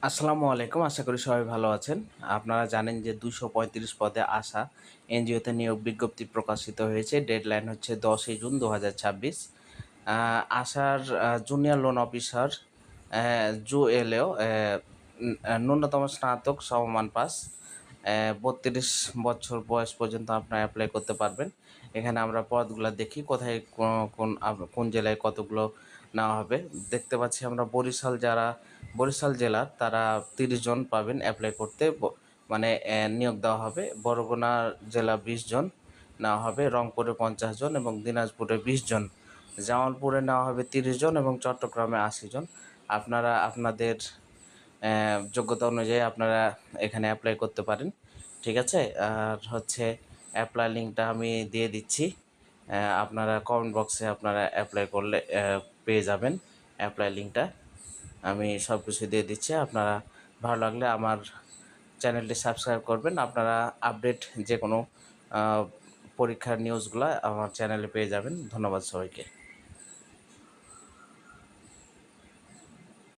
আসসালামু আলাইকুম। আশা করি সবাই ভালো আছেন। আপনারা জানেন যে ২৩৫ পদে আশা এনজিওতে নিয়োগ বিজ্ঞপ্তি প্রকাশিত হয়েছে। ডেডলাইন হচ্ছে ১০ই জুন ২০২৬। আশার জুনিয়র লোন অফিসার জুএলএও ন্যূনতম স্নাতক সমমান পাস, ৩২ বছর বয়স পর্যন্ত আপনারা এপ্লাই করতে পারবেন। এখানে আমরা পদগুলা দেখি কোথায় কোন জেলায় কতগুলো নেওয়া হবে। দেখতে পাচ্ছি আমরা বরিশাল জেলার তারা ৩০ জন পাবেন অ্যাপ্লাই করতে, মানে নিয়োগ দেওয়া হবে। বরগুনা জেলা ২০ জন নেওয়া হবে, রংপুরে ৫০ জন এবং দিনাজপুরে ২০ জন। জামালপুরে নেওয়া হবে ৩০ জন এবং চট্টগ্রামে ৮০ জন। আপনারা আপনাদের যোগ্যতা অনুযায়ী আপনারা এখানে অ্যাপ্লাই করতে পারেন। ঠিক আছে? আর হচ্ছে অ্যাপ্লাই লিঙ্কটা আমি দিয়ে দিচ্ছি। আপনারা কমেন্ট বক্সে আপনারা অ্যাপ্লাই করলে পেয়ে যাবেন অ্যাপ্লাই লিঙ্কটা। আমি সব কিছু দিয়ে দিচ্ছি। আপনারা ভালো লাগলে আমার চ্যানেলটি সাবস্ক্রাইব করবেন। আপনারা আপডেট যে কোনো পরীক্ষার নিউজগুলা আমার চ্যানেলে পেয়ে যাবেন। ধন্যবাদ সবাইকে।